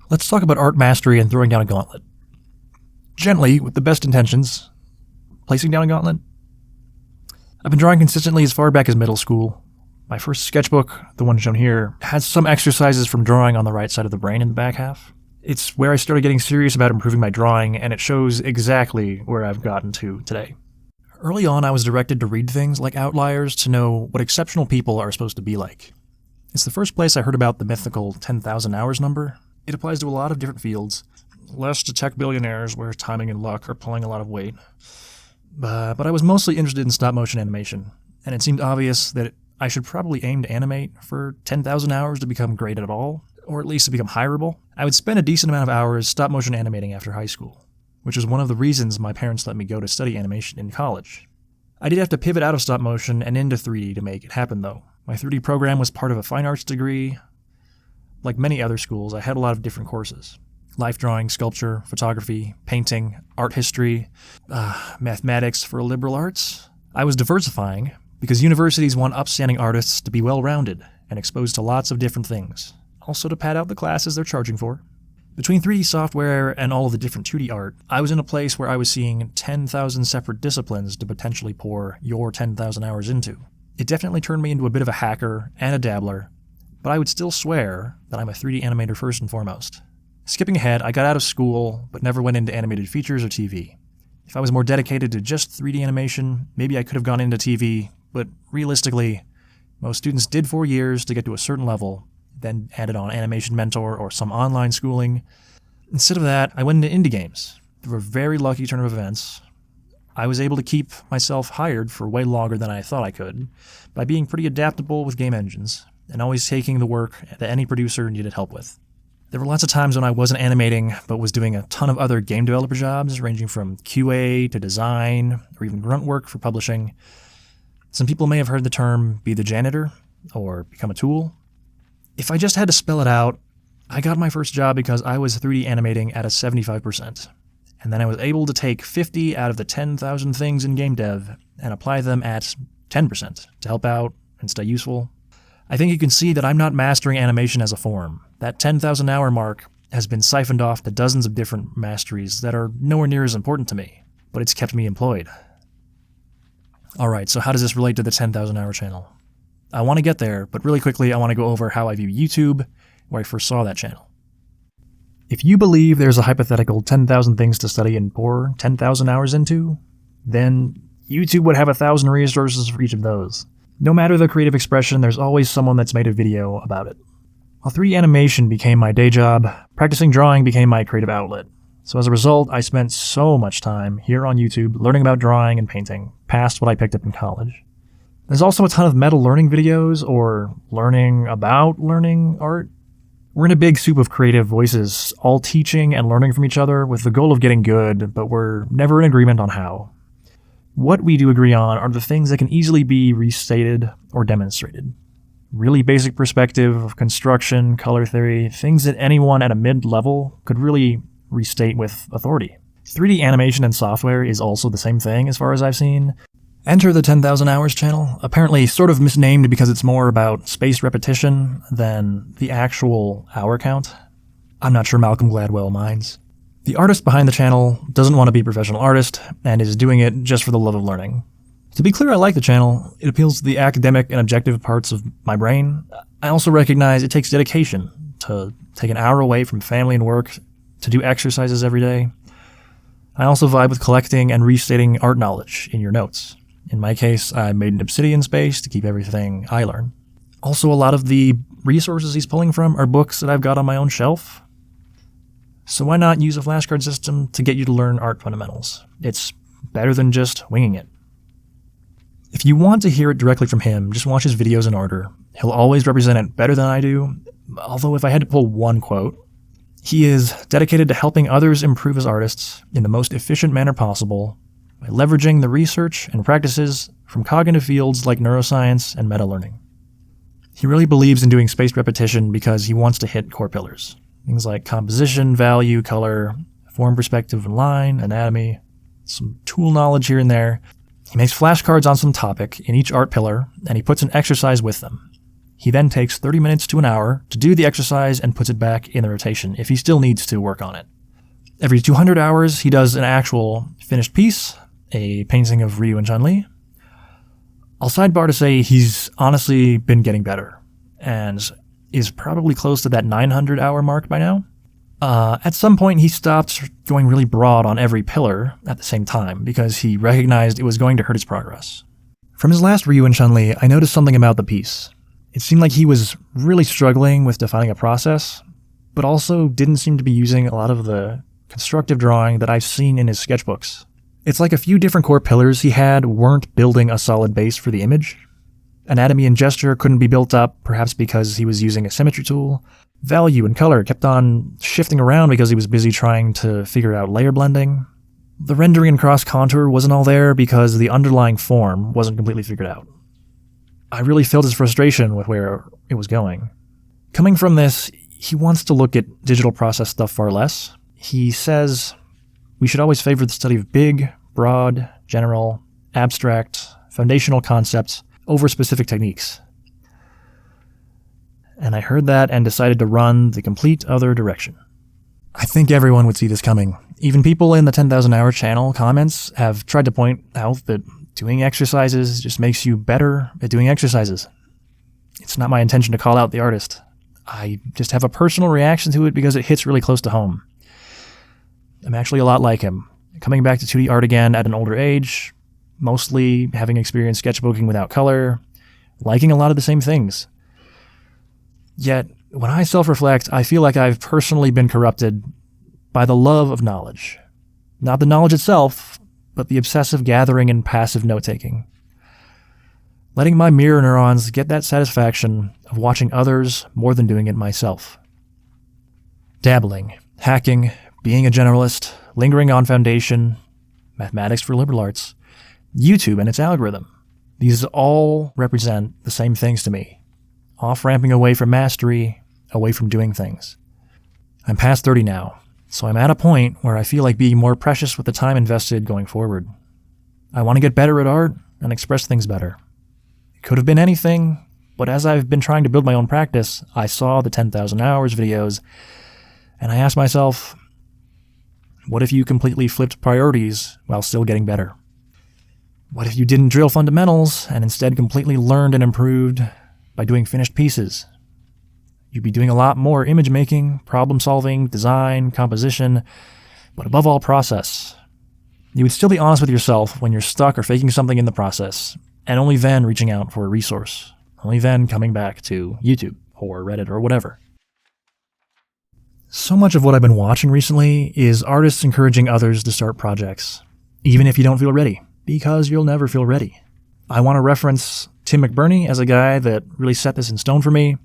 Let's talk about art mastery and throwing down a gauntlet. Gently, with the best intentions, placing down a gauntlet. I've been drawing consistently as far back as middle school. My first sketchbook, the one shown here, has some exercises from drawing on the right side of the brain in the back half. It's where I started getting serious about improving my drawing, and it shows exactly where I've gotten to today. Early on, I was directed to read things like Outliers to know what exceptional people are supposed to be like. It's the first place I heard about the mythical 10,000 hours number. It applies to a lot of different fields, less to tech billionaires where timing and luck are pulling a lot of weight. But I was mostly interested in stop-motion animation, and it seemed obvious that I should probably aim to animate for 10,000 hours to become great at all, or at least to become hireable. I would spend a decent amount of hours stop-motion animating after high school, which was one of the reasons my parents let me go to study animation in college. I did have to pivot out of stop-motion and into 3D to make it happen, though. My 3D program was part of a fine arts degree. Like many other schools, I had a lot of different courses. Life drawing, sculpture, photography, painting, art history, mathematics for liberal arts. I was diversifying because universities want upstanding artists to be well-rounded and exposed to lots of different things. Also to pad out the classes they're charging for. Between 3D software and all of the different 2D art, I was in a place where I was seeing 10,000 separate disciplines to potentially pour your 10,000 hours into. It definitely turned me into a bit of a hacker and a dabbler, but I would still swear that I'm a 3D animator first and foremost. Skipping ahead, I got out of school, but never went into animated features or TV. If I was more dedicated to just 3D animation, maybe I could have gone into TV, but realistically, most students did 4 years to get to a certain level, then added on Animation Mentor or some online schooling. Instead of that, I went into indie games. Through a very lucky turn of events, I was able to keep myself hired for way longer than I thought I could, by being pretty adaptable with game engines, and always taking the work that any producer needed help with. There were lots of times when I wasn't animating, but was doing a ton of other game developer jobs, ranging from QA to design, or even grunt work for publishing. Some people may have heard the term be the janitor, or become a tool. If I just had to spell it out, I got my first job because I was 3D animating at a 75%. And then I was able to take 50 out of the 10,000 things in game dev and apply them at 10% to help out and stay useful. I think you can see that I'm not mastering animation as a form. That 10,000 hour mark has been siphoned off to dozens of different masteries that are nowhere near as important to me, but it's kept me employed. Alright, so how does this relate to the 10,000 hour channel? I want to get there, but really quickly I want to go over how I view YouTube, where I first saw that channel. If you believe there's a hypothetical 10,000 things to study and pour 10,000 hours into, then YouTube would have 1,000 resources for each of those. No matter the creative expression, there's always someone that's made a video about it. While 3D animation became my day job, practicing drawing became my creative outlet. So as a result, I spent so much time here on YouTube learning about drawing and painting, past what I picked up in college. There's also a ton of meta learning videos, or learning about learning art. We're in a big soup of creative voices, all teaching and learning from each other with the goal of getting good, but we're never in agreement on how. What we do agree on are the things that can easily be restated or demonstrated. Really basic perspective of construction, color theory, things that anyone at a mid-level could really restate with authority. 3D animation and software is also the same thing as far as I've seen. Enter the 10,000 Hours channel, apparently sort of misnamed because it's more about spaced repetition than the actual hour count. I'm not sure Malcolm Gladwell minds. The artist behind the channel doesn't want to be a professional artist and is doing it just for the love of learning. To be clear, I like the channel. It appeals to the academic and objective parts of my brain. I also recognize it takes dedication to take an hour away from family and work to do exercises every day. I also vibe with collecting and restating art knowledge in your notes. In my case, I made an Obsidian space to keep everything I learn. Also, a lot of the resources he's pulling from are books that I've got on my own shelf. So why not use a flashcard system to get you to learn art fundamentals? It's better than just winging it. If you want to hear it directly from him, just watch his videos in order. He'll always represent it better than I do, although if I had to pull one quote, he is dedicated to helping others improve as artists in the most efficient manner possible by leveraging the research and practices from cognitive fields like neuroscience and meta-learning. He really believes in doing spaced repetition because he wants to hit core pillars. Things like composition, value, color, form, perspective, and line, anatomy, some tool knowledge here and there. He makes flashcards on some topic in each art pillar, and he puts an exercise with them. He then takes 30 minutes to an hour to do the exercise and puts it back in the rotation if he still needs to work on it. Every 200 hours, he does an actual finished piece, a painting of Ryu and Chun-Li. I'll sidebar to say he's honestly been getting better, and is probably close to that 900-hour mark by now. At some point, he stopped going really broad on every pillar at the same time because he recognized it was going to hurt his progress. From his last Ryu and Chun-Li, I noticed something about the piece. It seemed like he was really struggling with defining a process, but also didn't seem to be using a lot of the constructive drawing that I've seen in his sketchbooks. It's like a few different core pillars he had weren't building a solid base for the image. Anatomy and gesture couldn't be built up, perhaps because he was using a symmetry tool. Value and color kept on shifting around because he was busy trying to figure out layer blending. The rendering and cross contour wasn't all there because the underlying form wasn't completely figured out. I really felt his frustration with where it was going. Coming from this, he wants to look at digital process stuff far less. He says we should always favor the study of big, broad, general, abstract, foundational concepts over specific techniques. And I heard that and decided to run the complete other direction. I think everyone would see this coming. Even people in the 10,000 Hour channel comments have tried to point out that doing exercises just makes you better at doing exercises. It's not my intention to call out the artist. I just have a personal reaction to it because it hits really close to home. I'm actually a lot like him, coming back to 2D art again at an older age, mostly having experienced sketchbooking without color, liking a lot of the same things. Yet, when I self-reflect, I feel like I've personally been corrupted by the love of knowledge. Not the knowledge itself, but the obsessive gathering and passive note-taking. Letting my mirror neurons get that satisfaction of watching others more than doing it myself. Dabbling, hacking, being a generalist, lingering on foundation, mathematics for liberal arts, YouTube and its algorithm. These all represent the same things to me. Off-ramping away from mastery, away from doing things. I'm past 30 now, so I'm at a point where I feel like being more precious with the time invested going forward. I want to get better at art and express things better. It could have been anything, but as I've been trying to build my own practice, I saw the 10,000 Hours videos, and I asked myself, what if you completely flipped priorities while still getting better? What if you didn't drill fundamentals and instead completely learned and improved by doing finished pieces? You'd be doing a lot more image making, problem solving, design, composition, but above all, process. You would still be honest with yourself when you're stuck or faking something in the process, and only then reaching out for a resource. Only then coming back to YouTube or Reddit or whatever. So much of what I've been watching recently is artists encouraging others to start projects, even if you don't feel ready, because you'll never feel ready. I want to reference Tim McBurney as a guy that really set this in stone for me.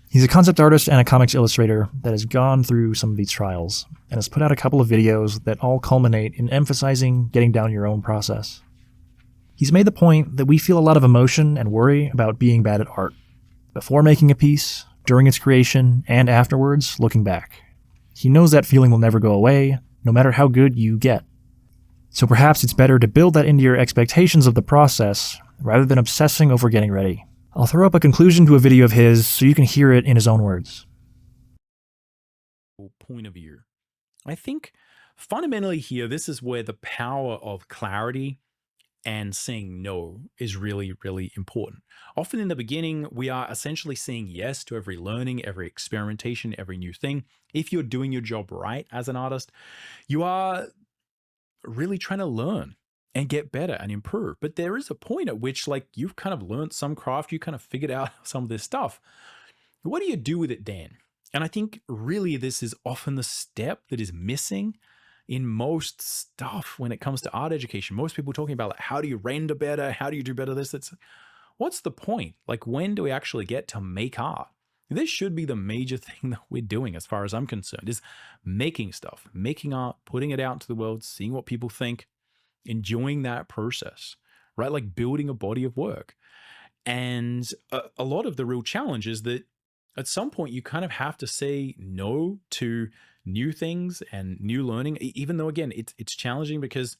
He's a concept artist and a comics illustrator that has gone through some of these trials and has put out a couple of videos that all culminate in emphasizing getting down your own process. He's made the point that we feel a lot of emotion and worry about being bad at art. Before making a piece, during its creation, and afterwards, looking back. He knows that feeling will never go away, no matter how good you get. So perhaps it's better to build that into your expectations of the process, rather than obsessing over getting ready. I'll throw up a conclusion to a video of his so you can hear it in his own words. Point of view. I think fundamentally here, this is where the power of clarity and saying no is really, really important. Often in the beginning, we are essentially saying yes to every learning, every experimentation, every new thing. If you're doing your job right as an artist, you are really trying to learn and get better and improve. But there is a point at which, like, you've kind of learned some craft, you kind of figured out some of this stuff. What do you do with it then? And I think really this is often the step that is missing in most stuff when it comes to art education. Most people talking about, like, how do you render better? How do you do better this? It's, what's the point? Like, when do we actually get to make art? This should be the major thing that we're doing as far as I'm concerned, is making stuff, making art, putting it out into the world, seeing what people think, enjoying that process, right? Like building a body of work. And a lot of the real challenge is that at some point you kind of have to say no to new things and new learning, even though, again, it's challenging because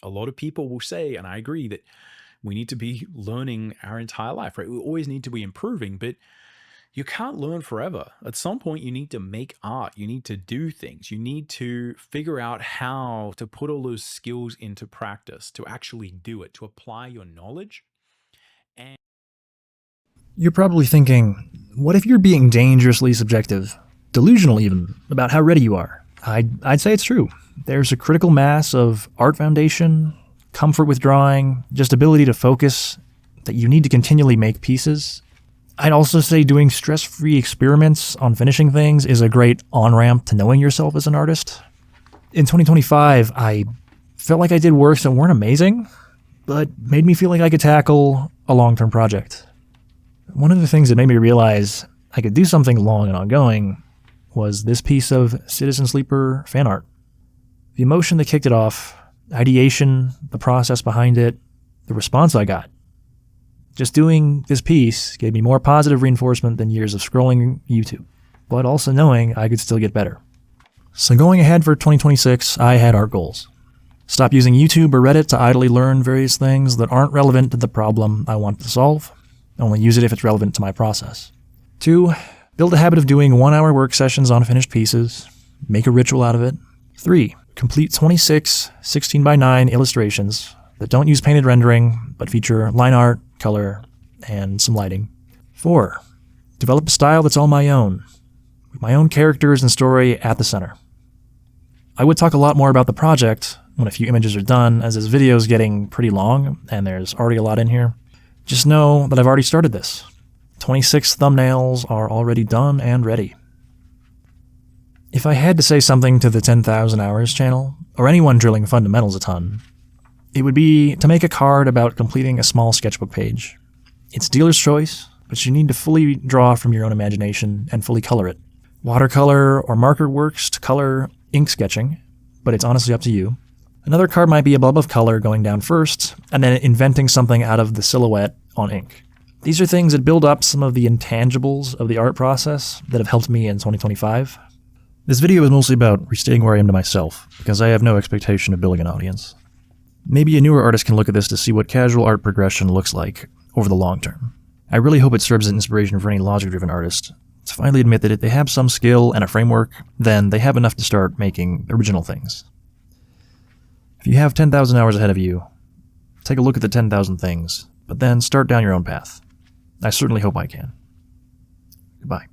a lot of people will say, and I agree, that We need to be learning our entire life, right? We always need to be improving, but you can't learn forever. At some point, you need to make art. You need to do things. You need to figure out how to put all those skills into practice, to actually do it, to apply your knowledge. And You're probably thinking, what if you're being dangerously subjective, delusional even, about how ready you are? I'd say it's true. There's a critical mass of art foundation, comfort with drawing, just ability to focus, that you need to continually make pieces. I'd also say doing stress-free experiments on finishing things is a great on-ramp to knowing yourself as an artist. In 2025, I felt like I did works that weren't amazing, but made me feel like I could tackle a long-term project. One of the things that made me realize I could do something long and ongoing was this piece of Citizen Sleeper fan art. The emotion that kicked it off, ideation, the process behind it, the response I got. Just doing this piece gave me more positive reinforcement than years of scrolling YouTube, but also knowing I could still get better. So going ahead for 2026, I had art goals. Stop using YouTube or Reddit to idly learn various things that aren't relevant to the problem I want to solve. Only use it if it's relevant to my process. 2, build a habit of doing 1-hour work sessions on finished pieces. Make a ritual out of it. 3, complete 26 16:9 illustrations that don't use painted rendering, but feature line art, color, and some lighting. 4, develop a style that's all my own, with my own characters and story at the center. I would talk a lot more about the project when a few images are done, as this video is getting pretty long, and there's already a lot in here. Just know that I've already started this. 26 thumbnails are already done and ready. If I had to say something to the 10,000 Hours channel, or anyone drilling fundamentals a ton, it would be to make a card about completing a small sketchbook page. It's dealer's choice, but you need to fully draw from your own imagination and fully color it. Watercolor or marker works to color ink sketching, but it's honestly up to you. Another card might be a blob of color going down first, and then inventing something out of the silhouette on ink. These are things that build up some of the intangibles of the art process that have helped me in 2025. This video is mostly about restating where I am to myself, because I have no expectation of building an audience. Maybe a newer artist can look at this to see what casual art progression looks like over the long term. I really hope it serves as inspiration for any logic-driven artist to finally admit that if they have some skill and a framework, then they have enough to start making original things. If you have 10,000 hours ahead of you, take a look at the 10,000 things, but then start down your own path. I certainly hope I can. Goodbye.